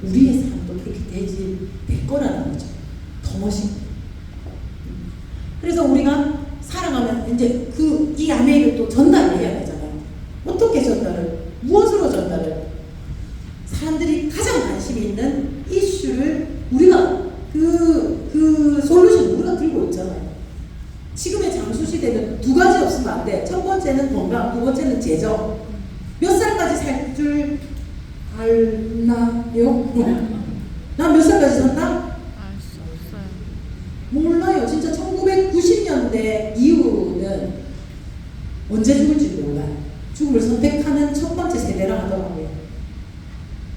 우리의 삶도 그렇게 될 거라는 거죠. 더 멋있게. 그래서 우리가 살아가면 이제 이 아메이를 또 전달을 해야 되잖아요. 어떻게 전달을? 무엇으로 전달을? 사람들이 가장 관심이 있는 이슈를 우리가 그 솔루션 우리가 들고 있잖아요. 지금의 장수 시대는 두 가지 없으면 안 돼. 첫 번째는 건강, 두 번째는 재정. 몇 살까지 살 줄 알나요? 난 몇 살까지 산다? 알 수 없어요. 몰라요. 진짜 1990년대 이후는 언제 죽을지 몰라요. 죽음을 선택하는 첫 번째 세대라 하더라고요.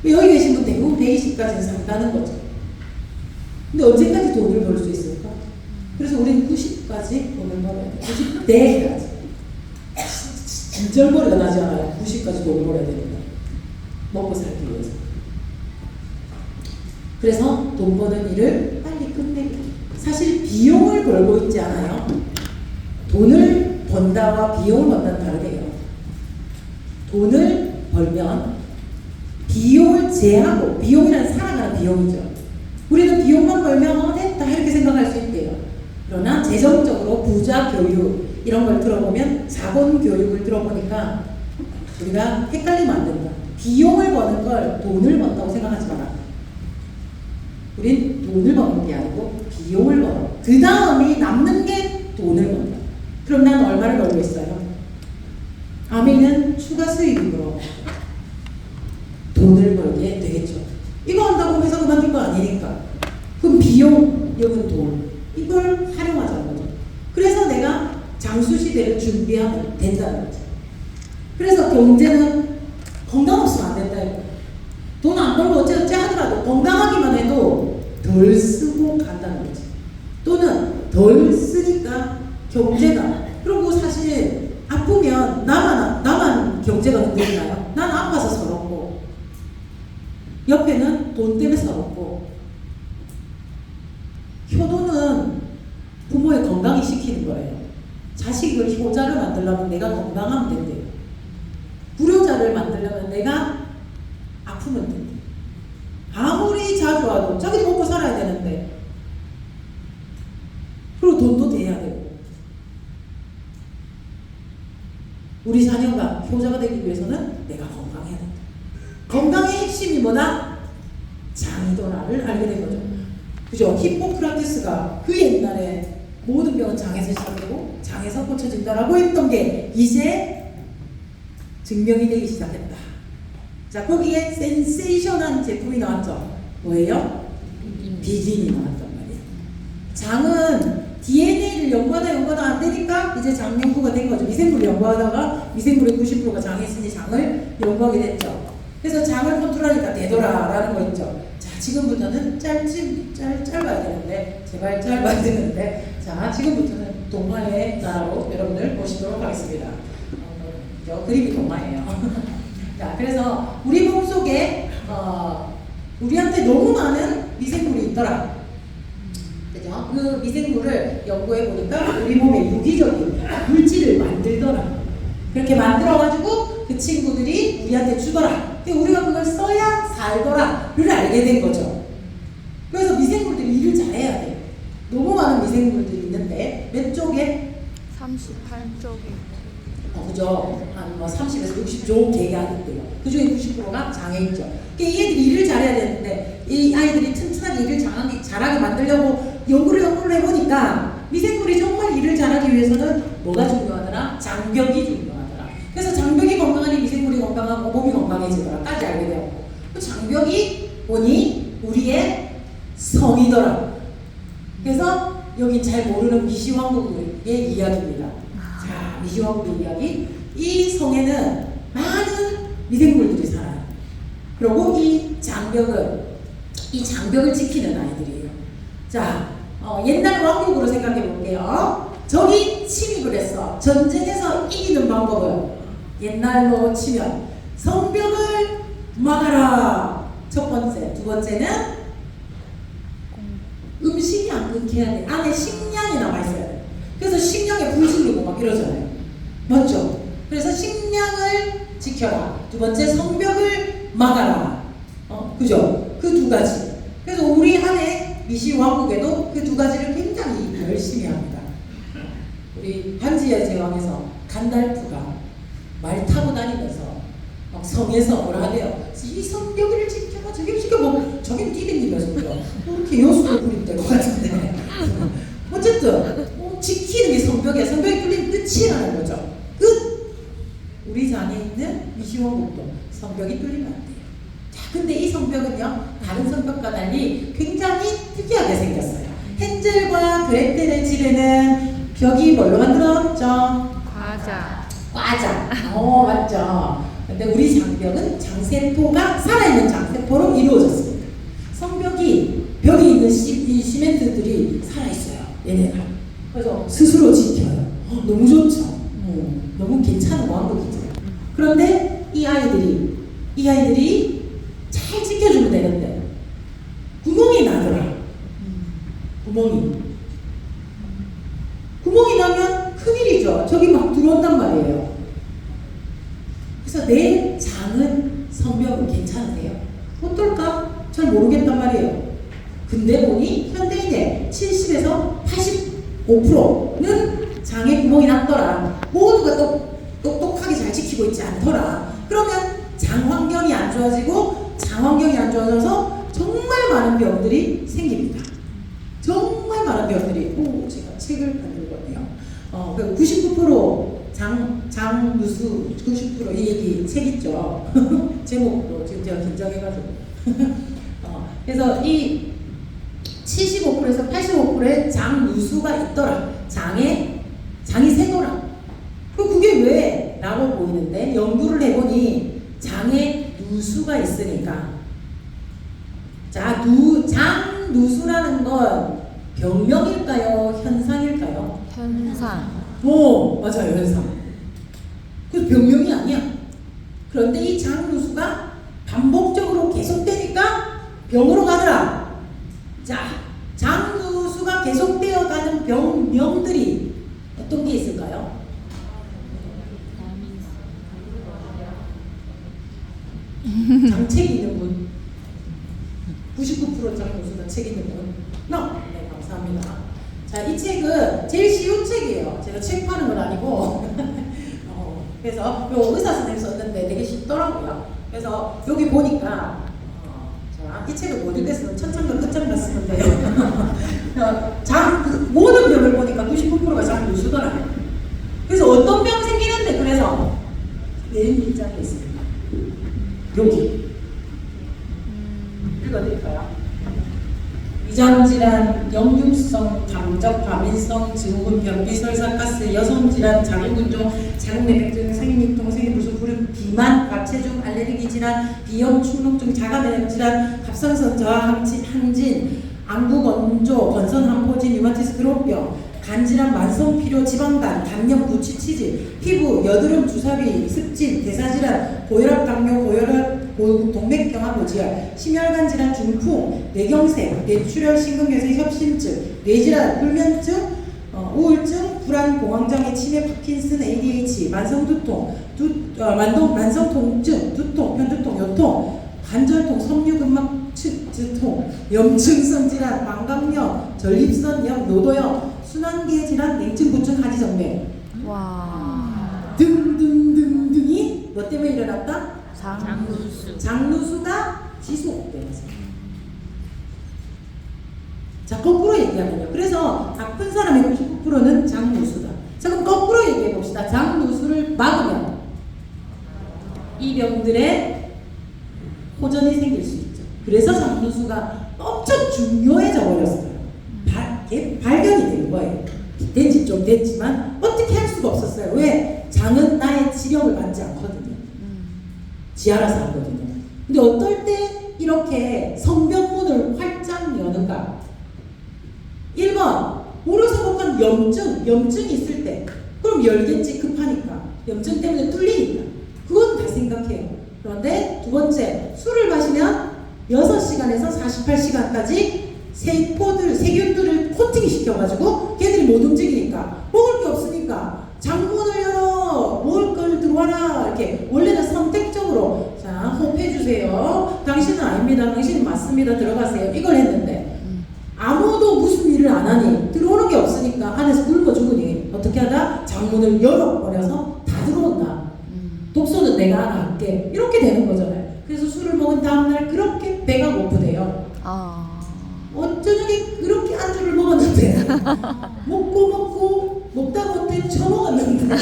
여기 계신 분 대부분 120까지는 산다는 거죠. 근데 언제까지 돈을 벌 수 있을까? 그래서 우리는 90까지 돈을 벌어야 돼. 90대 해야지. 진절머리가 나지 않아요. 90까지 돈을 벌어야 되니까. 먹고 살기 위해서. 그래서 돈 버는 일을 빨리 끝내기. 사실 비용을 벌고 있지 않아요. 돈을 번다와 비용을 번다는 다르대요. 돈을 벌면 비용을 제하고, 비용이란 살아가는 비용이죠. 우리는 비용만 벌면 됐다 이렇게 생각할 수 있대요. 그러나 재정적으로 부자 교육 이런 걸 들어보면, 자본 교육을 들어보니까 우리가 헷갈리면 안 된다. 비용을 버는 걸 돈을 번다고 생각하지 마라. 우린 돈을 버는 게 아니고 비용을 벌어. 그 다음이 남는 게 돈을 번다. 그럼 난 얼마를 벌고 있어요? 아미는 추가 수익으로 돈을 벌게 되겠죠. 이거 한다고 회사 그만둘 거 아니니까. 그럼 비용, 여긴 돈. 이걸 활용하자는 거죠. 그래서 내가 장수시대를 준비하면 된다는 거죠. 그래서 경제는 건강 없으면 안 된다. 돈 안 벌고 어째 하더라도 건강하기만 해도 덜 쓰고 간다는 거지. 또는 덜 쓰니까 경제가, 그리고 사실 아프면 나만 경제가 흔들리나요? 난 아파서 서럽고, 옆에는 돈 때문에 서럽고. 효도는 부모의 건강이 시키는 거예요. 자식을 효자를 만들려면 내가 건강하면 된대요. 불효자를 만들려면 내가 아프면 된대요. 아무리 자주 와도 자기도 먹고 살아야 되는데, 그리고 돈도 돼야 되고. 우리 자녀가 효자가 되기 위해서는 내가 건강해야 된다. 건강의 핵심이 뭐다? 장이도라를 알게 된 거죠. 그죠? 히포크라테스가 그 옛날에 모든 병은 장에서 시작되고 장에서 고쳐진다라고 했던 게 이제 증명이 되기 시작했다. 자, 거기에 센세이션한 제품이 나왔죠. 뭐예요? 비긴이 나왔단 말이에요. 장은 DNA를 연구하다 안 되니까 이제 장 연구가 된 거죠. 미생물을 연구하다가 미생물의 90%가 장에 있으니 장을 연구하게 됐죠. 그래서 장을 컨트롤하니까 되더라라는 거 있죠. 자, 지금부터는 짧아야 되는데, 제발 짧아야 되는데, 자, 지금부터는 동화의 나라로 여러분들 모시도록 하겠습니다. 그림이 동화예요. 자, 그래서 우리 몸속에 우리한테 너무 많은 미생물이 있더라. 그죠? 그 미생물을 연구해 보니까 우리 몸에 유기적인 물질을 만들더라. 그렇게 만들어가지고 그 친구들이 우리한테 주더라. 우리가 그걸 써야 살더라를 알게 된 거죠. 그래서 미생물들이 일을 잘해야 돼. 너무 많은 미생물들이 있는데 몇 쪽에? 38쪽이. 그죠? 한 30에서 60조 개가 있대요. 그 중에 90%가 장에 있죠. 이 애들이 일을 잘해야 되는데, 이 아이들이 튼튼하게 일을 잘하게 만들려고 연구를 해보니까 미생물이 정말 일을 잘하기 위해서는 뭐가 중요하더라? 장벽이 중요하더라. 그래서 장벽이 건강하니 미생물이 건강하고 몸이 건강해지더라까지 알게 되었고, 그 장벽이 보니 우리의 성이더라. 그래서 여기 잘 모르는 미시왕국의 이야기입니다. 자, 미시왕국의 이야기. 이 성에는 많은 미생물들이 살아요. 그리고 이 장벽을 지키는 아이들이에요. 자, 옛날 왕국으로 생각해 볼게요. 적이 침입을 했어. 전쟁에서 이기는 방법은 옛날로 치면 성벽을 막아라. 첫 번째. 두 번째는 음식이 안 끊겨야 돼. 안에 식량이 남아있어야 돼. 그래서 식량에 불 지르고 막 이러잖아요. 맞죠? 그래서 식량을 지켜라. 두 번째, 성벽을 막아라. 그죠? 그 두 가지. 그래서 우리 안에 미시 왕국에도 그 두 가지를 굉장히 열심히 합니다. 우리 반지의 제왕에서 간달프가 말 타고 다니면서 막 성에서 뭐라 하대요. 이 성벽을 지켜라. 저게 지켜 뭐 저게 띠댕기면서 이렇게 요술을 부리면 될 것 같은데 어쨌든 지키는 게 성벽이야. 성벽이 뚫리면 끝이라는 거죠. 끝. 우리 안에 있는 미시왕국도 성벽이 뚫리면 안 돼요. 자, 근데 이 성벽은요 다른 성벽과 달리 굉장히 특이하게 생겼어요. 헨젤과 그레텔을 지르는 벽이 뭘로 만들었죠? 과자. 과자. 맞죠. 근데 우리 장벽은 장세포가 살아있는 장세포로 이루어졌습니다. 성벽이 벽에 있는 이 시멘트들이 살아있어요. 얘네가. 그래서 스스로 지켜요. 너무 좋죠. 너무 괜찮은 왕국이죠. 그런데 이 아이들이 잘 지켜주면 되는데 구멍이 나더라. 구멍이 나면 큰일이죠. 저기 막 들어온단 말이에요. 그래서 내 장은 성벽은 괜찮으세요? 어떨까? 잘 모르겠단 말이에요. 근데 보니 현대인의 70에서 85%는 장에 구멍이 났더라. 모두가 똑똑하게 잘 지키고 있지 않더라. 그러면 장 환경이 안 좋아지고 장 환경이 안 좋아져서 정말 많은 병들이 생깁니다. 정말 많은 병들이. 제가 책을 만들고 왔네요. 99% 장누수 90% 이 얘기 책 있죠. 제목도 지금 제가 긴장해가지고. 그래서 이 75%에서 85%의 장누수가 있더라. 장이 새더라. 그게 왜? 라고 보이는데 연구를 해보니 장에 누수가 있으니까. 자, 장누수라는 건 병명일까요? 현상일까요? 현상. 맞아요. 현상. 그래서 병명이 아니야. 그런데 이 장누수가 반복적으로 계속되니까 병으로 가더라. 자, 장누수가 계속되어 가는 병명들이 어떤 게 있을까요? 장책 있는 분. 99% 장누수가 책 있는 분. 네, 감사합니다. 자, 이 책은 제일 쉬운 책이에요. 제가 책 파는 건 아니고. 그래서 요 의사 선생님 썼는데 되게 쉽더라고요. 그래서 여기 보니까 자, 이 책을 못 읽겠으면 천장과 끝장만 쓰면 돼요. 모든 병을 보니까 99%가 장누수더라고요. 그래서 어떤 병 생기는데 그래서 내일 일장에 있습니다. 여기 읽어드릴까요? 위장질환, 역류성, 감적, 과민성, 증후군, 변비, 설사가스, 여성질환, 자궁근종, 자궁내백증, 생리통, 생리불순, 비만, 과체중, 알레르기 질환, 비염, 축농증, 자가면역 질환, 갑상선 저하, 항진, 안구 건조, 건선 항포진, 류마티스 그로병, 간질환, 만성피로, 지방간, 단염, 구취, 치질, 피부, 여드름, 주사위, 습진, 대사질환, 고혈압, 당뇨, 고혈압, 동맥경화, 고지혈, 심혈관 질환, 중풍, 뇌경색, 뇌출혈, 심근경색, 협심증, 뇌질환, 불면증, 우울증, 불안, 공황장애, 치매, 파킨슨, ADH, 만성두통, 만성통증, 두통, 편두통, 요통, 관절통, 섬유근막증, 염증성 질환, 망각염, 전립선염, 노도염, 순환계 질환, 냉증부증, 하지정맥 등등등등이 뭐 때문에 일어났다? 장누수가 지속되면서. 자, 거꾸로 얘기하면요. 그래서 아픈 사람의 99%는 장누수다. 자, 그럼 거꾸로 얘기해 봅시다. 장누수를 막으면 이 병들의 호전이 생길 수 있죠. 그래서 장누수가 엄청 중요해져 버렸어요. 발견이 된 거예요. 된지 좀 됐지만 어떻게 할 수가 없었어요. 왜? 장은 나의 지령을 받지 않거든요. 지 알아서 하거든요. 근데 어떨 때 이렇게 성병문을 활짝 여는가? 1번 모르서복한 염증이 있을 때. 그럼 열겠지. 급하니까. 염증 때문에 뚫리니까. 그건 다 생각해요. 그런데 두 번째, 술을 마시면 6시간에서 48시간까지 세균들을 코팅시켜가지고 걔들이 못 움직이니까 먹을 게 없으니까 장문을 열어, 먹을 걸 들어와라 이렇게 원래는 선택적으로 자 호흡해주세요. 당연히 당신은 아닙니다. 당신은 맞습니다. 들어가세요. 이걸 했는데 아무도 무슨 일을 안 하니 들어오는 게 없으니까 안에서 굶어 죽으니 어떻게 하다 장문을 열어버려서 다 들어온다. 독소는 내가 하나 할게. 이렇게 되는 거잖아요. 그래서 술을 먹은 다음날 그렇게 배가 고프대요. 저녁에 그렇게 안주를 먹었는데 먹다 못해 처먹었는데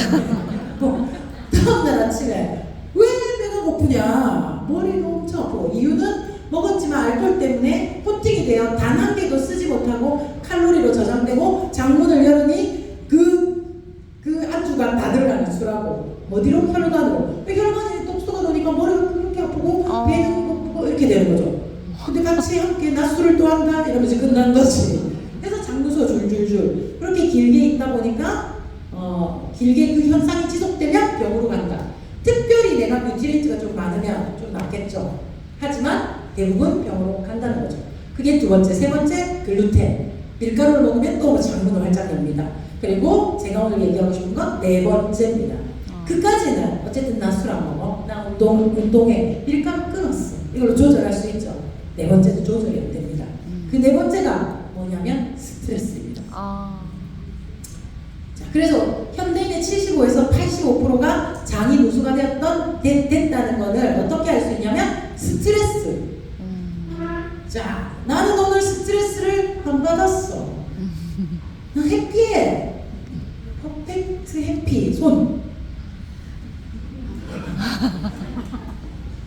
다음날 아침에 왜 배가 고프냐, 머리가 엄청 아프고, 이유는 먹었지만 알코올 때문에 코팅이 되어 단 한 개도 쓰지 못하고 칼로리로 저장되고 장문을 열으니 그 안주가 다 들어가는 술하고 어디로? 혈관으로. 혈관에 독소가 넣으니까 머리가 그렇게 아프고 배는 고프고 이렇게 되는 거죠. 근데 같이 함께 낮술을 또 한다 이러면서 끝난 거지. 그래서 장누수가 줄줄줄 그렇게 길게 있다 보니까 길게 그 현상이 지속되면 병으로 간다. 특별히 내가 뮤티레이트가 좀 많으면 좀 낫겠죠. 하지만 대부분 병으로 간다는 거죠. 그게 두 번째. 세 번째, 글루텐. 밀가루를 먹으면 또 장문을 활짝 엽니다. 그리고 제가 오늘 얘기하고 싶은 건 네 번째입니다. 그까지는 어쨌든 나 술 안 먹어, 나 운동해, 밀가루 끊었어, 이걸로 조절할 수 있죠. 네 번째도 조절이 안 됩니다. 그 네 번째가 뭐냐면 스트레스입니다. 자, 그래서 현대인의 75에서 85%가 장이 누수가 됐다는 것을 어떻게 알 수 있냐면 스트레스. 자, 나는 오늘 스트레스를 안 받았어. 나 해피해. 퍼펙트 해피. 손.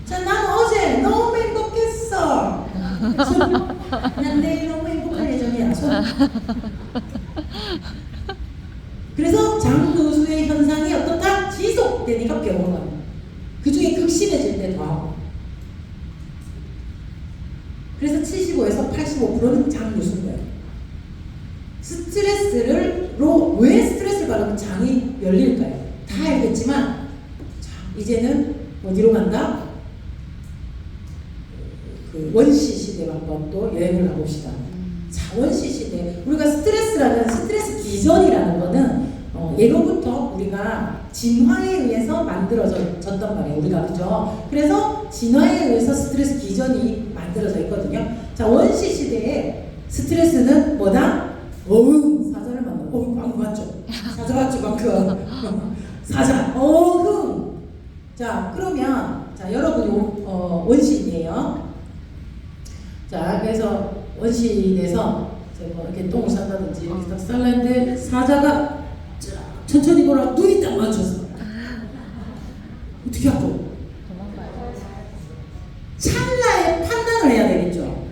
자, 난 어제 너무 행복했어. 손. 난 내일 너무 행복할 예정이야. 손. 그래서 장누수의 현상이 어떻다? 지속되니까 병원 가요. 그 중에 극심해질 때 더 하고. 그래서 75에서 85%는 장누수인 거예요. 왜 스트레스를 받으면 장이 열릴까요? 다 알겠지만, 자, 이제는 어디로 간다? 그 원시 시대로 한번 또 여행을 가봅시다. 자, 원시 시대. 우리가 스트레스 기전이라는 거는 예로부터 우리가 진화에 의해서 만들어졌단 말이에요. 우리가, 그죠? 그래서 진화에 의해서 스트레스 기전이 만들어져 있거든요. 자, 원시 시대에 스트레스는 뭐다? 사자를 만나. 방금 맞죠? 사자 맞죠? 방금. 사자. 자, 그러면, 자, 여러분이 원시인이에요. 자, 그래서 원시인에서 뭐 이렇게 똥을 싼다든지 이렇게 딱 쌀라는데 사자가 천천히 걸어 눈이 딱 맞췄어. 어떻게 하고? 찰나에 판단을 해야 되겠죠.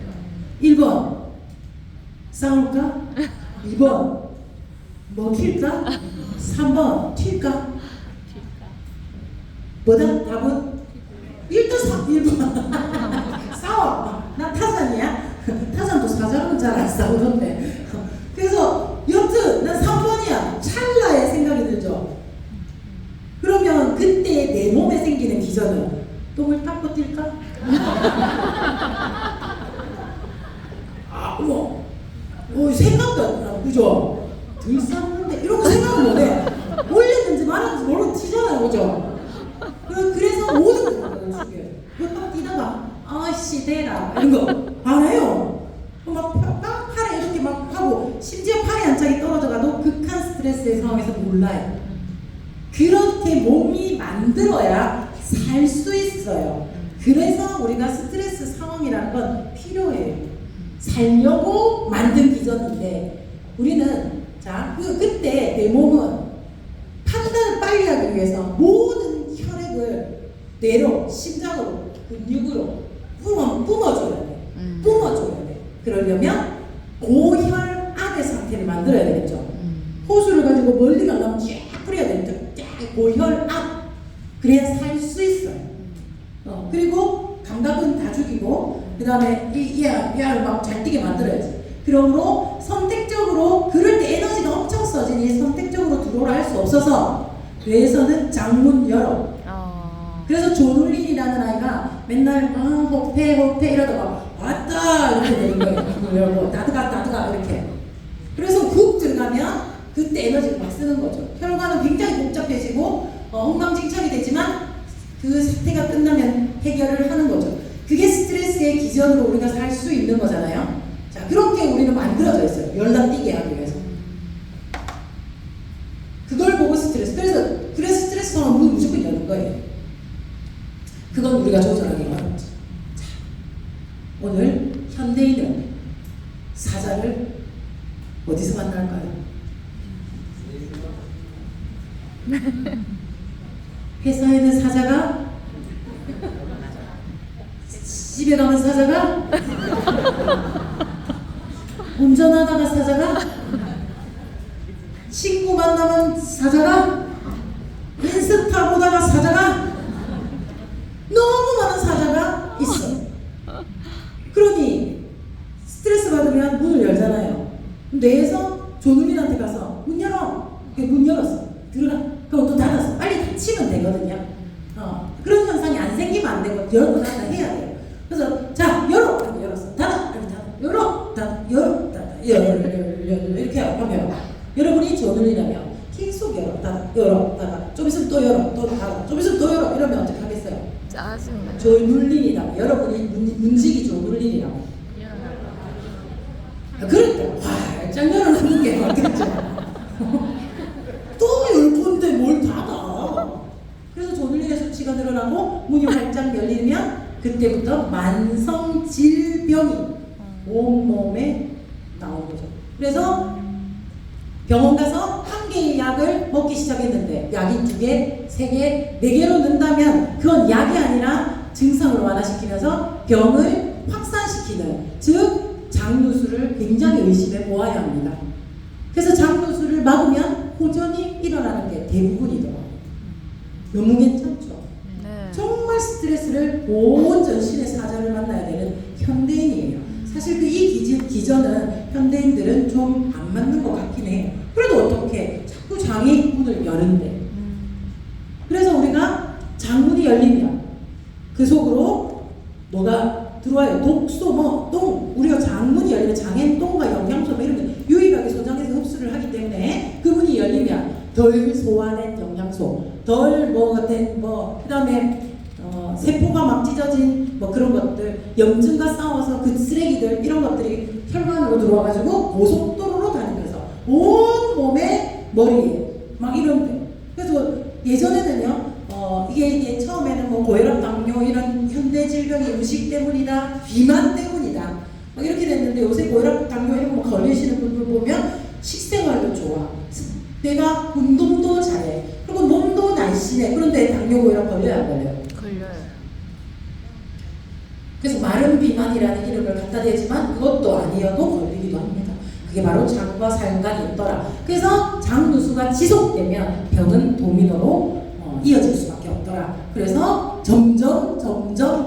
1번 싸울까? 2번 먹힐까? 3번 튈까? 뭐다? 답은? 일단 1번 싸워. 나 타잔이야? 타잔도 사자는 잘 안 싸우던데. 그래서 여튼 난 3번이야. 찰나에 생각이 들죠. 그러면 그때 내 몸에 생기는 기전은 똥을 닦고 뛸까? 생각도 안 나, 그죠? 들 쌌는데 이런 거 생각을 못해. 올렸는지 말았는지 모르고 튀잖아요, 그죠? 그래서 모든 거 딱 뛰다가 아씨 대라 이런 거 안 해요. 막 팔에 이렇게 막 하고, 심지어 팔이 한 짝이 떨어져가도 극한 스트레스의 상황에서 몰라요. 그렇게 몸이 만들어야 살 수 있어요. 그래서 우리가 스트레스 상황이라는 건 필요해요. 살려고 만든 기전인데, 우리는 자 그때 내 몸은 판단을 빨리 하기 위해서 모든 혈액을 뇌로, 심장으로, 근육으로 뿜어줘야 돼. 뿜어줘야 돼. 그러려면 고혈압의 상태를 만들어야 되겠죠. 호수를 가지고 멀리 가려면 쫙 뿌려야 되겠죠. 쫙 고혈압. 그래야 살 수 있어요. 그리고 감각은 다 죽이고, 그 다음에 얘를 막 잘 뛰게 만들어야지. 그러므로 선택적으로, 그럴 때 에너지가 엄청 써지니 선택적으로 들어오라 할 수 없어서 뇌에서는 장문 열어. 그래서 조눌린이라는 아이가 맨날 호패 이러다가 왔다 이렇게 되는 거예요. 열고 나드가 이렇게. 그래서 훅 들어가면 그때 에너지를 막 쓰는 거죠. 혈관은 굉장히 복잡해지고 엉망진창이 되지만 그 사태가 끝나면 해결을 하는 거죠. 그게 스트레스 개의 기전으로 우리가 살 수 있는 거잖아요. 자, 그렇게 우리는 만들어져 있어요. 열나뛰게 하기 위해서. 그걸 보고 스트레스. 그래서 스트레스 상황은 문이 무조건 여는 거예요. 그건 우리가 조절하기 어렵죠. 자, 오늘 현대인은 사자를 어디서 만날까요? 회사에는 사자가, 집에 가면 사자가, 운전하다가 사자가, 친구 만나면 사자가, 인스타 보다가 사자가, 너무 많은 사자가 있어. 그러니 스트레스 받으면 문을 열잖아요. 뇌에서 조누민한테 가서 문 열어. 문 열었어. 들어가. 그럼 또 닫았어. 빨리 닫히면 되거든요. 그런 현상이 안 생기면 안 되고 열고 닫아 해야 돼요. 그래서 자 열어. 이렇게 열었어. 닫아. 이렇게 닫아. 열어. 닫아. 열어. 닫아. 열어. 이렇게 하면 여러분이 조눌리려면 계속 열어. 닫아. 열어. 닫아. 좀 있으면 또 열어. 또 닫아. 좀 있으면 또 열어. 이러면 어떻게 하겠어요? 짜증나. 조눌린이라고. 여러분이 문직이 조눌린이라고. 그럴 때 활짝 열어놓는 게 맞겠죠. 또 열 건데 뭘 닫아. 그래서 조눌린의 수치가 늘어나고 문이 활짝 열리면 그때부터 만성 질병이 온몸에 나오는 거죠. 그래서 병원 가서 한 개의 약을 먹기 시작했는데 약이 2개, 3개, 4개로 는다면 그건 약이 아니라 증상을 완화시키면서 병을 확산시키는, 즉 장누수를 굉장히 의심해 보아야 합니다. 그래서 장누수를 막으면 호전이 일어나는 게 대부분이더라고요. 너무 괜찮죠? 네. 정말 스트레스를 온 전신의 사자를 만나야 되는 현대인이에요. 사실 이 기전은 현대인들은 좀 안 맞는 것 같긴 해요. 그래도 어떻게 자꾸 장이 문을 여는데. 그래서 우리가 장문이 열리면 그 속으로 뭐가 들어와요. 독소, 똥. 우리가 장문이 열리면 장엔 똥과 영양소 이런 게 유일하게 소장해서 흡수를 하기 때문에 그 문이 열리면 덜 소화된 영양소, 덜 그다음에 세포가 막 찢어진 그런 것들, 염증과 싸워서 그 쓰레기들 이런 것들이 혈관으로 들어와가지고 고속도로로 다니면서 온 몸에 머리에 막 이런데. 그래서 예전에는요 이게 처음에는 고혈압, 당뇨 이런 현대 질병이 음식 때문이다, 비만 때문이다 막 이렇게 됐는데 요새 고혈압, 당뇨 이런 거 걸리시는 분들 보면 식생활도 좋아, 내가 운동도 잘해, 그리고 몸도 날씬해. 그런데 당뇨, 고혈압 걸려요, 안 걸려요? 걸려요. 그래서 마른 비만이라는 이름을 갖다 대지만 그것도 아니어도 걸리기도 합니다. 그게 바로 장과 살관이 있더라. 그래서 장누수가 지속되면 병은 도미노로 이어질 수밖에 없더라. 그래서 점점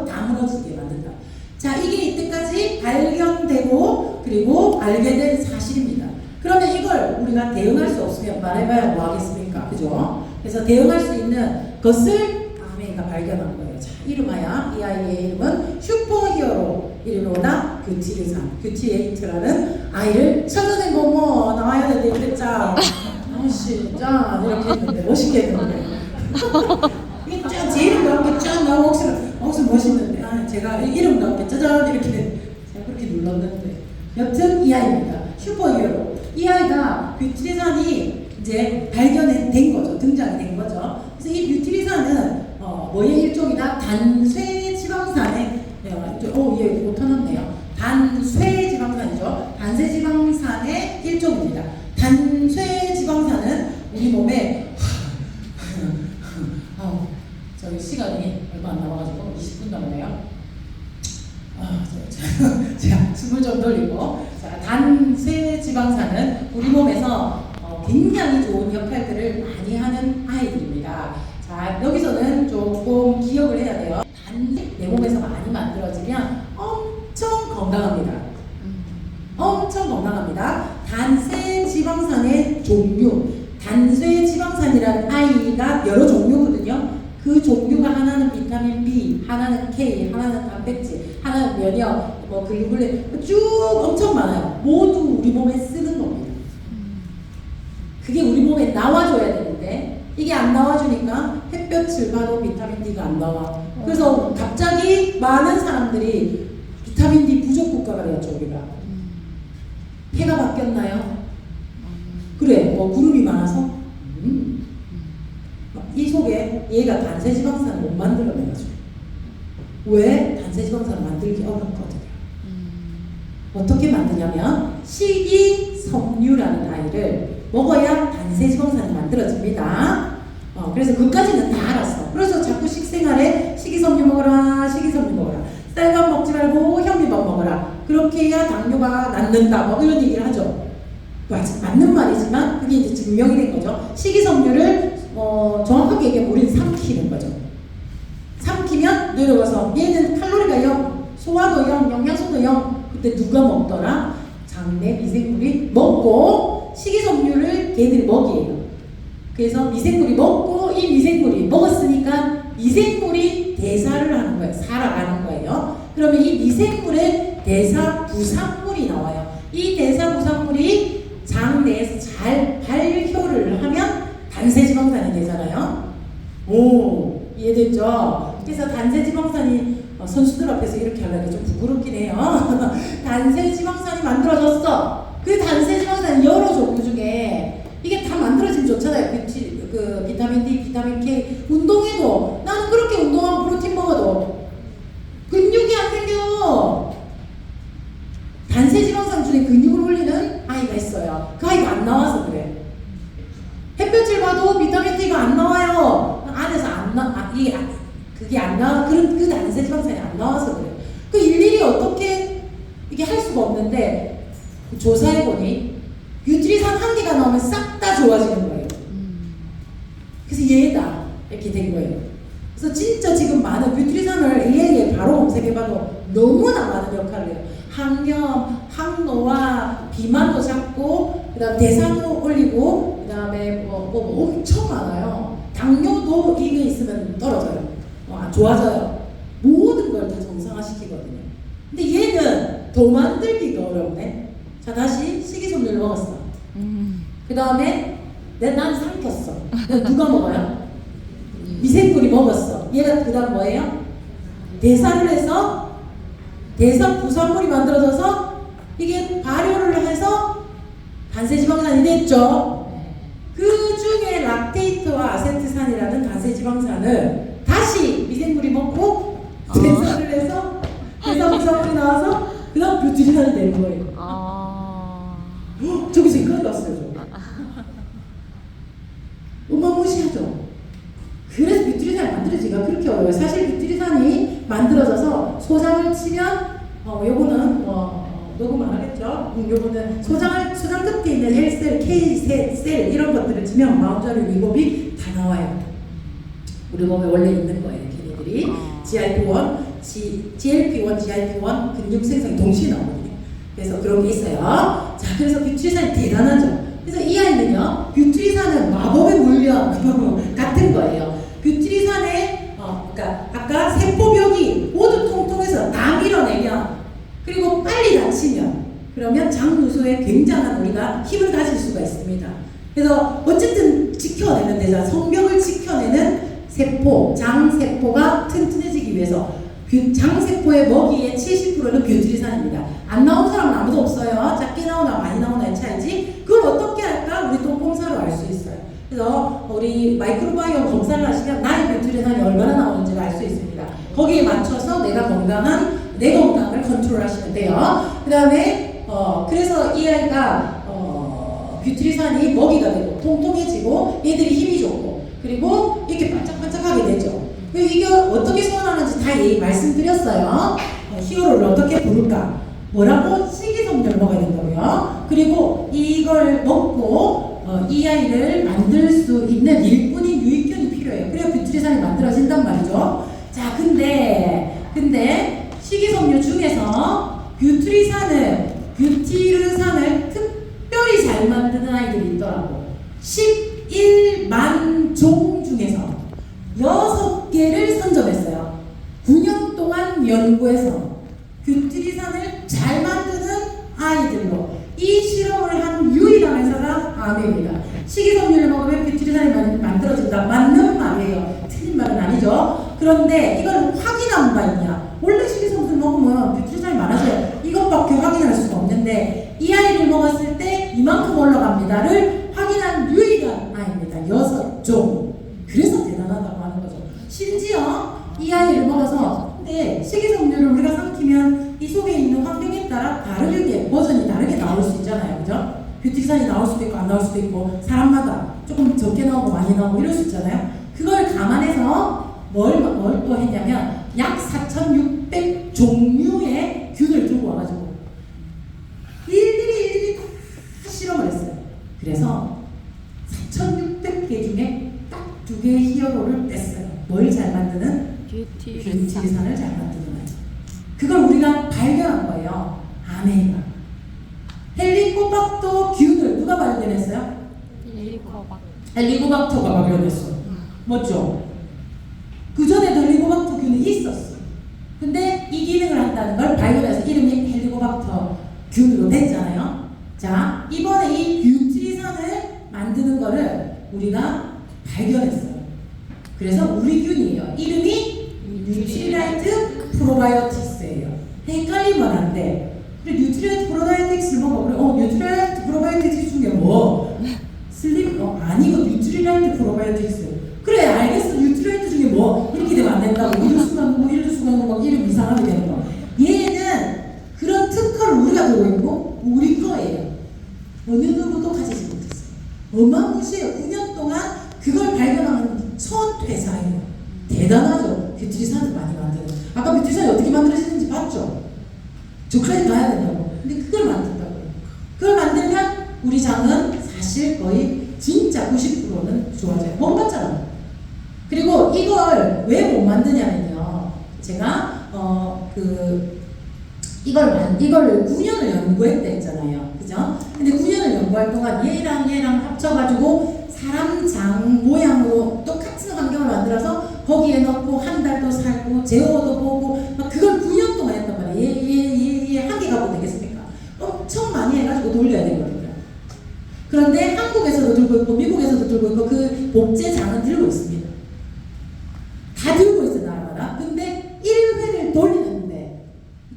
다 무너지게 만든다. 자, 이게 이때까지 발견되고 그리고 알게 된 사실입니다. 그러면 이걸 우리가 대응할 수 없으면 말해봐야 뭐 하겠습니까? 그죠? 그래서 대응할 수 있는 것을 아메이가 발견한 거예요. 자, 이름하여 이 아이의 이름은 슈퍼히어로 이름으로나 뷰티에이트라는 아이를 천년의 뭐뭐 나와야 되는데 그랬자 시작 이렇게 했는데 멋있게 했는데 이게 쫙 제 이름 나오게 쫙 나오고 혹시 멋있는데 제가 이름 나오게 짜잔 이렇게 제가 그렇게 눌렀는데 여튼 이 아이입니다. 슈퍼히어로. 이 아이가 뷰티리산이 이제 발견된 거죠. 등장이 된 거죠. 그래서 이 뷰티리산은 뭐의 일종이다? 단쇠지방산의 얘 못하셨네요. 단쇠지방산이죠. 단쇠지방산의 일종입니다. 단쇠지방산은 우리 몸에 저희 시간이 얼마 안 남아가지고 20분 남았네요. 제가 숨을 좀 돌리고. 자, 단쇠지방산은 우리 몸에서 굉장히 좋은 역할들을 많이 하는 아이들입니다. 자, 여기서는 조금 기억을 해야 돼요. 내 몸에서 많이 만들어지면 엄청 건강합니다. 엄청 건강합니다. 단쇠지방산의 종류, 단쇠지방산이라는 아이가 여러 종류거든요. 그 종류가 하나는 비타민 B, 하나는 K, 하나는 단백질, 하나는 면역, 글루bul린 쭉 엄청 많아요. 모두 우리 몸에 쓰는 겁니다. 그게 우리 몸에 나와줘야 되는데 이게 안 나와주니까 햇볕을 봐도 비타민 D가 안 나와. 그래서 갑자기 많은 사람들이 우리가? 해가 바뀌었나요? 그래, 뭐 구름이 많아서? 이 속에 얘가 단세지방산을 못 만들어내가지고. 왜? 단세지방산을 만들기 어렵거든요. 어떻게 만드냐면 식이섬유라는 아이를 먹어야 단세지방산이 만들어집니다. 그래서 그까지는 다 알았어. 그래서 자꾸 식생활에 식이섬유 먹어라, 식이섬유 먹어라. 쌀밥 먹지 말고 현미밥 먹어라. 그렇게 해야 당뇨가 낫는다. 뭐 이런 얘기를 하죠. 맞는 말이지만 그게 이제 증명이 된 거죠. 식이섬유를 정확하게 얘기하면 우리는 삼키는 거죠. 삼키면 내려가서 얘는 칼로리가 0, 소화도 0, 영양소도 0. 그때 누가 먹더라? 장내 미생물이 먹고 식이섬유를 걔들이 먹이에요. 그래서 미생물이 먹고 이 미생물이 먹었으니까 미생물이 대사를 하는 거예요. 살아가는 거예요. 그러면 이 미생물의 대사 부산물이 나와요. 이 대사 부산물이 장내에서 잘 발효를 하면 단세지방산이 되잖아요. 오, 이해됐죠? 그래서 단세지방산이 선수들 앞에서 이렇게 하려니 좀 부끄럽긴 해요. 단세지방산이 만들어졌어. 그 단세지방산이 여러 종류 중에 이게 다 만들어지면 좋잖아요. 비타민 D, 비타민 K. 운동해도 나는 그렇게 운동하고 프로틴 먹어도 근육이 안 생겨. 단세지방산 중에 근육을 올리는 아이가 있어요. 그 아이가 안 나와서 그래. 햇볕을 봐도 비타민 D가 안 나와요. 안에서 그게 안 나와. 그 단세지방산이 안 나와서 그래. 그 일일이 어떻게 이게 할 수가 없는데 조사해보니 뷰트리산 한 개가 나오면 싹 다 좋아지는 거예요. 그래서 얘다 이렇게 된 거예요. 그래서 진짜 지금 많은 뷰트리산을 AI에 바로 검색해봐도 너무나 많은 역할을 해요. 항염, 항노화, 비만도 잡고, 그 다음 대사도 올리고, 그 다음에 뭐 엄청 많아요. 당뇨도 이게 있으면 떨어져요. 좋아져요. 모든 걸 다 정상화시키거든요. 근데 얘는 더 만들기가 어렵네. 자, 다시 식이섬유를 먹었어. 그 다음에 난 삼켰어. 누가 먹어요? 미생물이 먹었어. 얘가 그 다음 뭐예요? 대사를 해서 대사 부산물이 만들어져서 이게 발효를 해서 단세지방산이 됐죠. 그 중에 락테이트와 아세트산이라는 단세지방산을 다시 미생물이 먹고 대사를 해서 대사 부산물이 나와서 그 다음 뷰트리산이 되는 거예요. 저기서 이까지 왔어요. 어마무시하죠. 그래서 뷰트리산이 만들어지기가 그렇게 어려워요. 사실 뷰트리산이 만들어져서 소장을 치면 요거는 녹음 안 하겠죠? 요거는 소장 끝에 있는 L셀, K셀 이런 것들을 치면 마운자리 리보비 다 나와요. 우리 몸에 원래 있는 거예요. 걔네들이 GLP-1, GLP-1 근육 생성이 동시에 나오거든요. 그래서 그런 게 있어요. 자, 그래서 뷰트리산이 대단하죠. 그래서 이 아이는요, 뷰트리산은 마법의 물량 같은 거예요. 뷰트리산에 그러니까 아까 세포벽이 모두 통통해서 다 밀어내면 그리고 빨리 다치면 그러면 장누수에 굉장한 우리가 힘을 가질 수가 있습니다. 그래서 어쨌든 지켜내는 데잖아. 성벽을 지켜내는 세포, 장세포가 튼튼해지기 위해서 장세포의 먹이의 70%는 뷰트리산입니다. 안 나온 사람은 아무도 없어요. 작게 나오나 많이 나오나의 차이지. 그걸 어떻게 할까? 우리 똥공사로 알 수 있어요. 그래서 우리 마이크로바이옴 검사를 하시면 나의 뷰트리산이 얼마나 나오는지를 알 수 있습니다. 거기에 맞춰서 내 건강을 컨트롤하시면 돼요. 그 다음에 그래서 이 아이가 뷰트리산이 먹이가 되고 통통해지고 얘들이 힘이 좋고 그리고 이렇게 반짝반짝하게 되죠. 이게 어떻게 소환하는지 다 말씀드렸어요. 히어로를 어떻게 부를까? 뭐라고? 식이섬유를 먹어야 된다고요. 그리고 이걸 먹고 이 아이를 만들 수 있는 일꾼인 유익균이 필요해요. 그래야 뷰트리산이 만들어진단 말이죠. 자, 근데 식이섬유 중에서 뷰트리산을 특별히 잘 만드는 아이들이 있더라고. 11만 종 중에서 6개를 선점했어요. 9년 동안 연구해서 뷰트리산을 잘 만드는 아이들로 이 실험을 한 유일한 회사가 아메입니다. 식이섬유를 먹으면 뷰트리산이 만들어진다. 맞는 말이에요. 틀린 말은 아니죠. 그런데 이걸 확인한 바 있냐? 원래 식이섬유를 먹으면 뷰트리산이 많아져요. 이것밖에 확인할 수 건강하다를 확인한 유일한 아이입니다. 6종. 그래서 대단하다고 하는 거죠. 심지어 이 아이를 먹어서 근데 식이섬유를 우리가 삼키면 이 속에 있는 환경에 따라 다르게 버전이 다르게 나올 수 있잖아요. 그죠? 뷰티산이 나올 수도 있고 안 나올 수도 있고 사람마다 조금 적게 나오고 많이 나오고 이럴 수 있잖아요. 그걸 감안해서 뭘 또 했냐면 약 4,600 종류의 균을 들고 와가지고 일일이 다 실험을 했어요. 그래서 4,600개 중에 딱 2개의 히어로를 뺐어요. 뭘 잘 만드는? 뷰티산을 잘 만드는 거예요. 그걸 우리가 발견한 거예요. 아메이바. 헬리코박터 균을 누가 발견했어요? 헬리코박터가 발견했어. 맞죠? 그 전에도 헬리코박터 균이 있었어. 근데 이 기능을 한다는 걸 발견해서 이름이 헬리코박터 균으로 됐잖아요. 자, 이번에 이 뷰티산을 만드는 거를 우리가 발견했어요. 그래서 우리 균이에요. 이름이 뉴트리라이트 프로바이오틱스예요. 헷갈리면 안 돼. 그래, 뉴트리라이트 프로바이오틱스를 먹어. 그래, 뉴트리라이트 프로바이오틱스 중에 뭐? 아니고 뉴트리라이트 프로바이오틱스. 그래, 알겠어. 뉴트리라이트 중에 뭐? 이렇게 되면 안 된다고. 이럴 수가 있고, 이럴 수가 있고, 막 이름 이상하게 되는 거. 얘는 그런 특허를 우리가 들고 있고, 우리 거예요. 어느 누구도 가지지 못했어요. 어마무시해요. 9년 동안 그걸 발견하는 선퇴사예요. 대단하죠. 뷰티산을 많이 만드는. 아까 뷰티산이 어떻게 만들어지는지 봤죠? 저까지 가야 된다고. 근데 그걸 만든다고요. 그걸 만들면 우리 장은 사실 거의 진짜 90%는 좋아져요. 몸 같잖아. 그리고 이걸 왜 못 만드냐면요. 제가 이걸 9년을 연구했다 했잖아요. 그죠? 근데 9년을 연구할 동안 얘랑 합쳐가지고 사람 장 모양으로 똑같은 환경을 만들어서 거기에 넣고 한 달도 살고 제어도 보고 막 그걸 9년 동안 했단 말이에요. 얘 한 개 갖고 되겠습니까? 엄청 많이 해가지고 돌려야 되거든요. 그런데 한국에서도 들고 있고 미국에서도 들고 있고 그 복제장은 들고 있습니다. 다 들고 있어요, 나라마다. 근데 1회를 돌리는데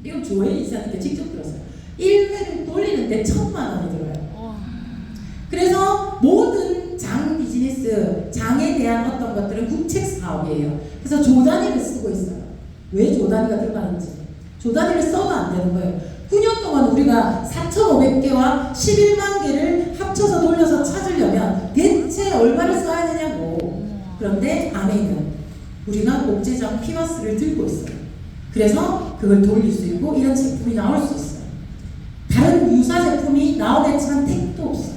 이건 조회이 이사님께 직접 들었어요. 1회를 돌리는데 1,000만 원이 들어요. 그래서 모든 장 비즈니스, 장에 대한 어떤 것들은 국책 사업이에요. 그래서 조단위를 쓰고 있어요. 왜 조단위가 들어가는지. 조단위를 써도 안 되는 거예요. 9년 동안 우리가 4,500개와 11만 개를 합쳐서 돌려서 찾으려면 대체 얼마를 써야 되냐고. 그런데 아메이는 우리가 복제장 피마스를 들고 있어요. 그래서 그걸 돌릴 수 있고 이런 제품이 나올 수 있어요. 다른 유사 제품이 나오겠지만 택도 없어요.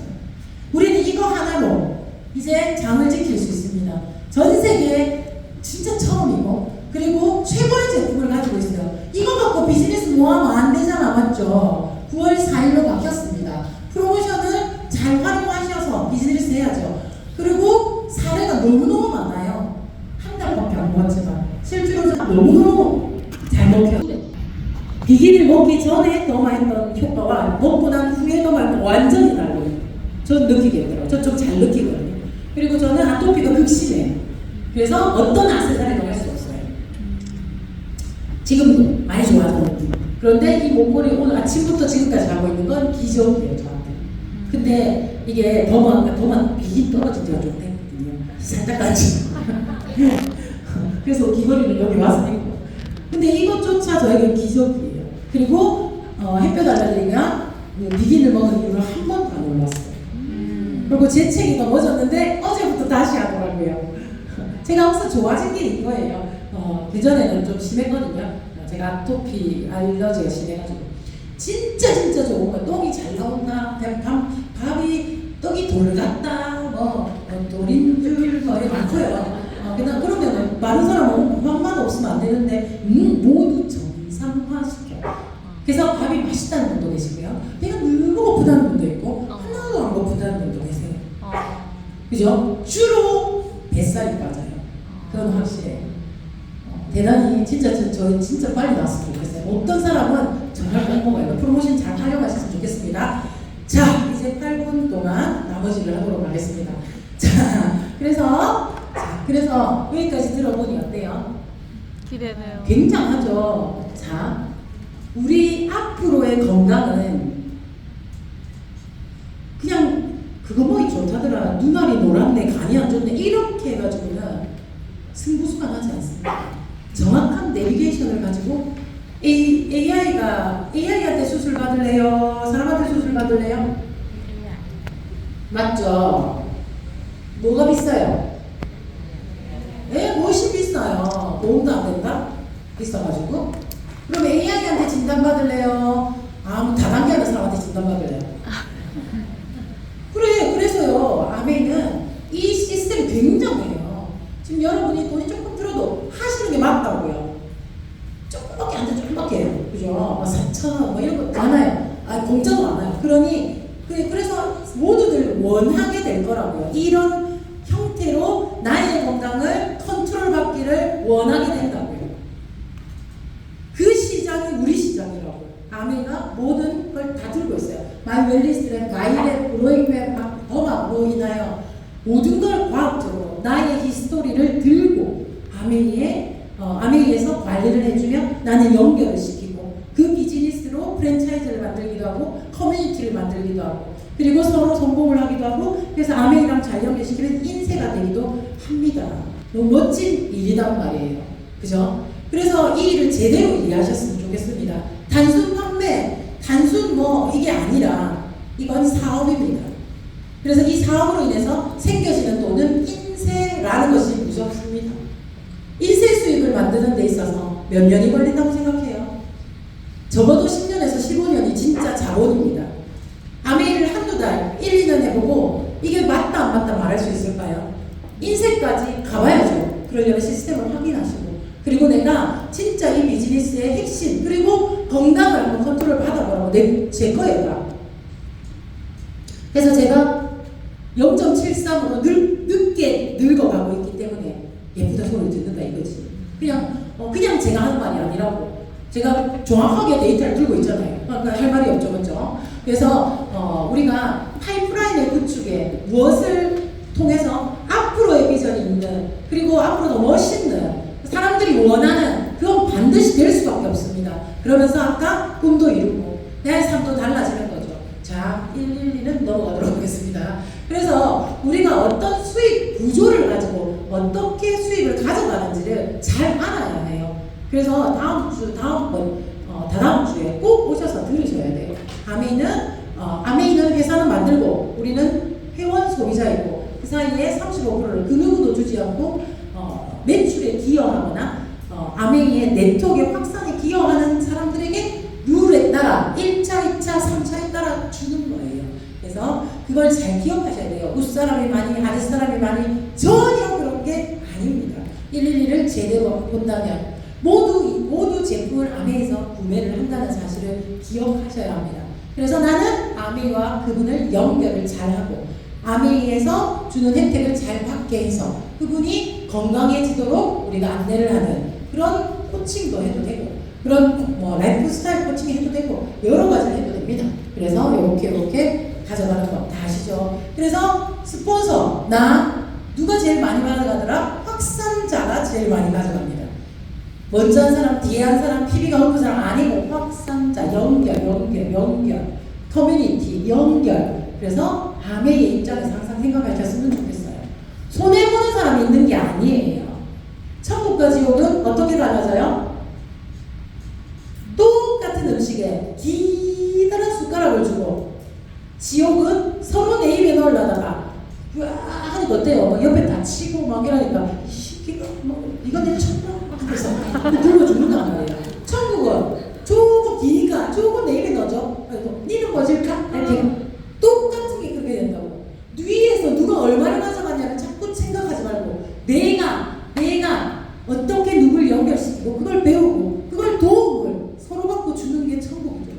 우리는 이거 하나로 이제 장을 지킬 수 있습니다. 전 세계에 진짜 처음이고 그리고 최고의 제품을 가지고 있어요. 이거 갖고 비즈니스 모하면 안 되잖아, 맞죠? 9월 4일로 바뀌었습니다. 프로모션을 잘 활용하셔서 비즈니스 해야죠. 그리고 사례가 너무너무 많아요. 한 달밖에 안 먹었지만 실제로 너무너무 잘 먹혀요. 비기를 먹기 전에 더마했던 효과와 먹고 난 후에 더마했던 완전히 달라요. 전 느끼겠더라고요. 저 좀 잘 느끼거든요. 그리고 저는 아토피가 극심해요. 그래서 어떤 액세서리도 할 수 없어요. 지금도 많이 좋아졌는데. 그런데 이 목걸이 오늘 아침부터 지금까지 하고 있는 건 기적이에요, 저한테. 근데 이게 더만 비긴 떨어진 지가 좀 됐거든요. 살짝 까지. 그래서 귀걸이를 여기 와서 했고. 근데 이것조차 저에게 기적이에요. 그리고 햇볕 알레르기가 비긴을 먹은 이후로 한 번도 안 올랐어요. 그리고 재채기가 멎었는데 어제부터 다시 하더라고요. 제가 항상 좋아진 게 이거예요. 그전에는 좀 심했거든요. 제가 아토피 알러지가 심해가지고 진짜 좋은 거. 똥이 잘 나온다, 떡이 돌 같다, 돌인 줄 많고요. 그냥 그런 데는 마른 사람은 밥만 없으면 안 되는데 모두 정상화시켜. 그래서 밥이 맛있다는 분도 계시고요. 배가 너무 고프다는 분도 있고 하나도 안 고프다는 분도 계세요. 그죠? 주로 뱃살이 빠져요. 그건 확실해요. 대단히 진짜 저희 진짜 빨리 나왔으면 좋겠어요. 어떤 사람은 정말 꼭 먹어요. 프로모션 잘 활용하셨으면 좋겠습니다. 자, 이제 8분 동안 나머지를 하도록 하겠습니다. 그래서 여기까지 들어보니 어때요? 기대돼요. 굉장하죠. 자, 우리 앞으로의 건강은 그냥 많이 안 좋네 이렇게 해가지고는 승부수가 나지 않습니다. 정확한 내비게이션을 가지고 AI한테 수술 받을래요? 사람한테 수술 받을래요? 맞죠? 뭐가 비싸요? 네, 훨씬 비싸요. 도움도 안 된다? 비싸가지고. 그럼 AI한테 진단 받을래요? 아무 다단계 하는 사람한테 진단 받을래요? 그래, 그래서요, 아메이는 이 시스템이 굉장해요. 지금 여러분이 돈이 조금 들어도 하시는 게 맞다고요. 조금밖에 안 돼, 조금밖에 해요. 그죠? 뭐 4,000원, 뭐 이런 거 많아요. 공짜도 많아요. 그래서 모두들 원하게 될 거라고요. 이런 형태로 나의 건강을 컨트롤 받기를 원하게 된다고요. 그 시장이 우리 시장이라고요. 아메가 모든 걸 다 들고 있어요. 마이 웰리스랩, 가이랩, 브로잉랩, 더마 뭐 있나요? 모든 걸 과학적으로 나의 히스토리를 들고 아메이에서 관리를 해주며 나는 연결을 시키고 그 비즈니스로 프랜차이즈를 만들기도 하고 커뮤니티를 만들기도 하고 그리고 서로 성공을 하기도 하고 그래서 아메이랑 잘 연결시키면 인쇄가 되기도 합니다. 너무 멋진 일이란 말이에요. 그죠? 그래서 이 일을 제대로 이해하셨으면 좋겠습니다. 단순 판매, 단순 뭐 이게 아니라 이건 사업입니다. 그래서 이 사업으로 인해서 생겨지는 돈은 인쇄라는 것이 무섭습니다. 인쇄 수입을 만드는 데 있어서 몇 년이 걸린다고 생각해요? 적어도 10년에서 15년이 진짜 자본입니다. 아메이를 한두 달, 1, 2년 해보고 이게 맞다 안 맞다 말할 수 있을까요? 인쇄까지 가봐야죠. 그러려면 시스템을 확인하시고 그리고 내가 진짜 이 비즈니스의 핵심 그리고 건강을 한번 컨트롤 받아보라고 제 거예요. 그래서 제가 0.73으로 늦게 늙어가고 있기 때문에 예쁘다 소리 듣는다 이거지. 그냥 제가 하는 말이 아니라고. 제가 정확하게 데이터를 들고 있잖아요. 그러니까 할 말이 없죠, 그렇죠? 그래서 우리가 파이프라인의 구축에 무엇을 통해서 앞으로의 비전이 있는 그리고 앞으로 더 멋있는 사람들이 원하는 그건 반드시 될 수밖에 없습니다. 그러면서 아까 꿈도 이루고 내 삶도 달라지는 거죠. 자, 112는 넘어가도록 하겠습니다. 그래서 우리가 어떤 수익 구조를 가지고 어떻게 수익을 가져가는지를 잘 알아야 해요. 그래서 다다음 주에 꼭 오셔서 들으셔야 돼요. 아메이는 회사는 만들고 우리는 회원 소비자이고 그 사이에 35%를 그 누구도 주지 않고 매출에 기여하거나 아메이의 네트워크의 확산에 기여하는 사람들에게 룰에 따라 1차, 2차, 3차에 따라 주는 거예요. 그래서 그걸 잘 기억하셔야 돼요. 윗사람이 많이, 아랫사람이 많이 전혀 그런 게 아닙니다. 112를 제대로 본다면 모두 제품을 아메이에서 구매를 한다는 사실을 기억하셔야 합니다. 그래서 나는 아메이와 그분을 연결을 잘하고 아메이에서 주는 혜택을 잘 받게 해서 그분이 건강해지도록 우리가 안내를 하는 그런 코칭도 해도 되고 그런 라이프 스타일 코칭 해도 되고 여러 가지를 해도 됩니다. 그래서 이렇게 가져가는 거 다 아시죠? 그래서 스폰서 누가 제일 많이 가져가더라? 확산자가 제일 많이 가져갑니다. 먼저 한 사람, 뒤에 한 사람, PB가 높은 사람 아니고 확산자, 연결, 커뮤니티, 연결. 그래서 아메이의 입장에서 항상 생각하셨으면 좋겠어요. 손해보는 사람이 있는 게 아니에요. 천국과 지옥은 어떻게 달라져요? 똑같은 음식에 기다란 숟가락을 주고 지옥은 서로 내 입에 넣으려다가 하는 거 어때요? 옆에 다치고 막 이러니까 이 새끼가 이거 내 천국 그래서 굶어 죽는단 말이에요. 천국은 조금 내 입에 넣어줘. 그리고 니는 뭐 줄까? 이렇게 똑같은 게 그렇게 된다고. 위에서 누가 얼마를 가져갔냐를 자꾸 생각하지 말고 내가 어떻게 누굴 연결시키고 그걸 배우고 그걸 도움을 서로 받고 주는 게 천국이죠.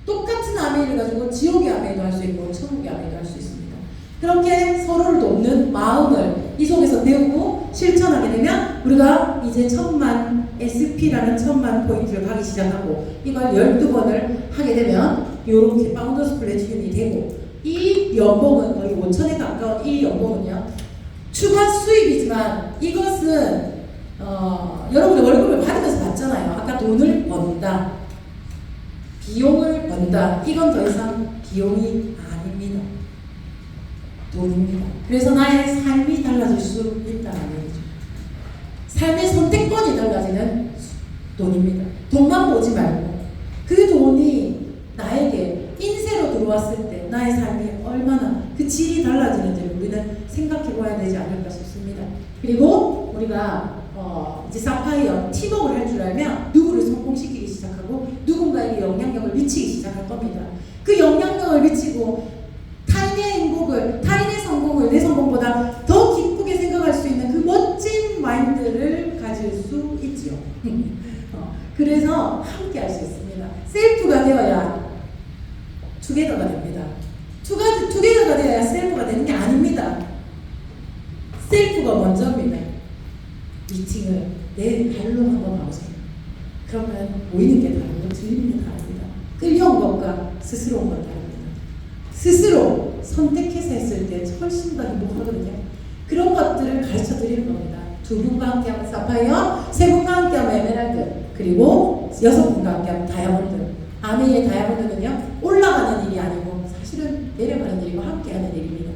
똑같은 아메이를 가지고 지옥의 아메이도 할 수 있고 천국의 아메이도 할 수 있습니다. 그렇게 서로를 돕는 마음을 이 속에서 배우고 실천하게 되면 우리가 이제 1000만 SP라는 1000만 포인트를 가기 시작하고 이걸 12번을 하게 되면 이렇게 파운더스 플래티늄이 되고 이 연봉은 거의 5천에 가까운 이 연봉은요 추가 수입이지만 이것은 여러분의 월급을 받으면서 받잖아요. 아까 돈을 번다, 비용을 번다. 이건 더 이상 비용이 아닙니다. 돈입니다. 그래서 나의 삶이 달라질 수 있다는 얘기죠. 삶의 선택권이 달라지는 돈입니다. 돈만 보지 말고 그 돈이 나에게 인세로 들어왔을 때 나의 삶이 얼마나 그 질이 달라지는지를 우리는 생각해 봐야 되지 않을까 싶습니다. 그리고 우리가 이제 사파이어 팀워크를 할 줄 알면 누구를 성공시키기 시작하고 누군가에게 영향력을 미치기 시작할 겁니다. 그 영향력을 미치고 타인의 행복을, 타인의 성공을 내 성공보다 더 기쁘게 생각할 수 있는 그 멋진 마인드를 가질 수 있죠. 그래서 함께 할 수 있습니다. 셀프가 되어야 투게더가 됩니다. 투게더가 되어야 셀프가 되는 게 아닙니다. 셀프가 먼저입니다. 미팅을 내 발로 한번 봐보세요. 그러면 보이는 게 다르고 들리는 게 다릅니다. 끌려온 것과 스스로 온 건 다릅니다. 스스로 선택해서 했을 때 훨씬 더 행복하거든요. 그런 것들을 가르쳐 드리는 겁니다. 2분과 함께하면 사파이어, 3분과 함께하면 에메랄드, 그리고 6분과 함께하면 다이아몬드. 아메이의 다이아몬드는요, 올라가는 일이 아니고 사실은 내려가는 일이고 함께하는 일입니다.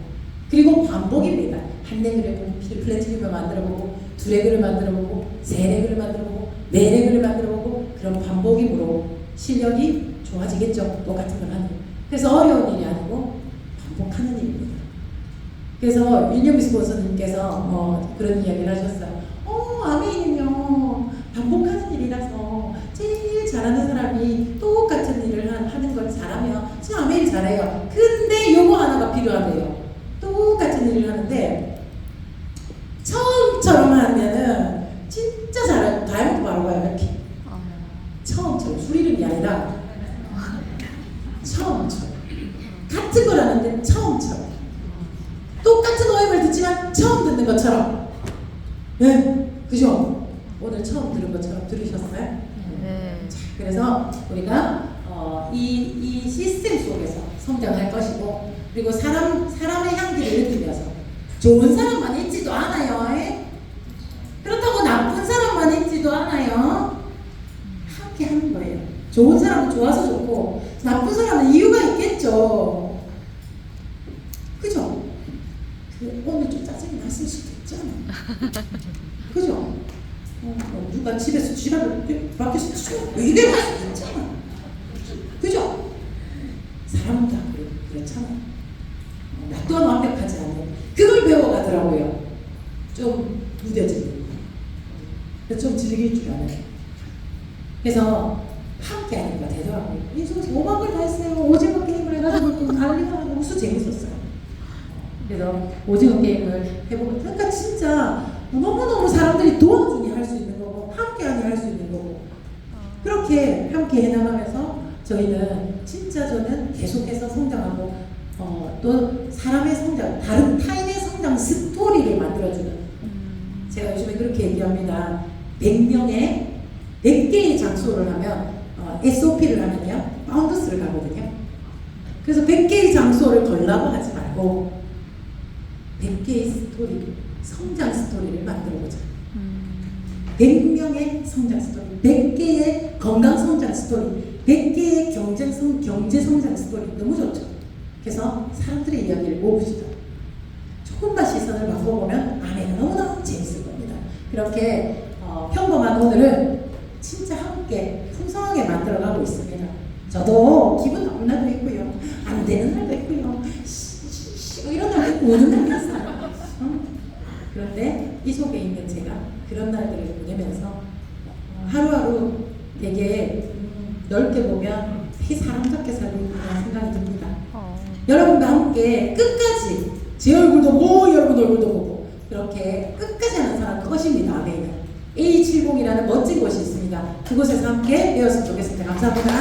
그리고 반복입니다. 한 레그를 플래티늄을 만들어보고, 2레그를 만들어보고, 3레그를 만들어보고, 4레그를 만들어보고, 그런 반복임으로 실력이 좋아지겠죠. 똑같은 걸 하는. 그래서 어려운 일이 아니고 반복하는 일입니다. 그래서 윌리엄 스폰서님께서 그런 이야기를 하셨어요. 아메이는요 반복하는 일이라서 제일 잘하는 사람이 똑같은 일을 하는 걸 잘하면 지금 아메이 잘해요. 근데 요거 하나가 필요하대요. 똑같은 일을 하는데 처음처럼 하면은 진짜 잘해요. 다이아몬드 바로 가요. 이렇게 처음처럼 술 이름이 아니라 처음처럼 같은 걸 하는데 처음처럼 똑같은 OM을 듣지만 처음 듣는 것처럼. 네, 그죠? 오늘 처음 들은 것처럼 들으셨어요? 네. 자, 그래서 우리가 이 시스템 속에서 성장할 것이고, 그리고 사람의 향기를 느끼면서 좋은 사람만 있지도 않아요. 에? 그렇다고 나쁜 사람만 있지도 않아요. 함께 하는 거예요. 좋은 사람은 좋아서 좋고 나쁜 사람은 이유가 있겠죠. 그죠? 오늘 좀 짜증이 났을 수도 있잖아. 그죠? 누가 집에서 지랄을 밖에서 쭉 이래 갈 수도 있잖아. 그죠? 사람은 다 그렇잖아. 나 또한 완벽하지 않아요. 그걸 배워가더라고요. 좀 무뎌지는 거. 좀 즐길 줄 알아요. 그래서 함께 하니까 되더라고요. 인생에서 오만 걸 다 했어요. 오징어 게임을 해가지고 또 난리가 나고 무수 재밌었어요. 그래서 오징어 게임을 해보고, 그러니까 진짜 너무너무 사람들이 도와주니 할 수 있는 거고 함께 하니 할 수 있는 거고, 그렇게 함께 해나가면서 저희는 진짜 저는 계속해서 성장하고 또 사람의 성장, 다른 타인의 성장 스토리를 만들어주는, 제가 요즘에 그렇게 얘기합니다. 100개의 장소를 하면 SOP를 하면요 파운더스를 가거든요. 그래서 100개의 장소를 걸라고 하지 말고 100개의 스토리, 성장 스토리를 만들어보자. 100명의 성장 스토리, 100개의 건강 성장 스토리, 100개의 경제 성장 스토리, 너무 좋죠. 그래서 사람들의 이야기를 모읍시다. 조금만 시선을 바꿔보면 아내가 너무너무 재밌을 겁니다. 그렇게 평범한 오늘은 진짜 함께 풍성하게 만들어가고 있습니다. 저도 기분 나쁜 날도 있고요, 안 되는 날도 있고요, 이런 날도 있고 우는 날도 있어요. 그런데 이 속에 있는 제가 그런 날들을 보내면서 하루하루 되게 넓게 보면 되게 사람답게 살고 있구나 생각이 듭니다. 여러분과 함께 끝까지 제 얼굴도 보고 여러분 얼굴도 보고 그렇게 끝까지 하는 사람, 그것입니다. 아메이는 A70이라는 멋진 곳이 있습니다. 그곳에서 함께 배웠으면 좋겠습니다. 감사합니다.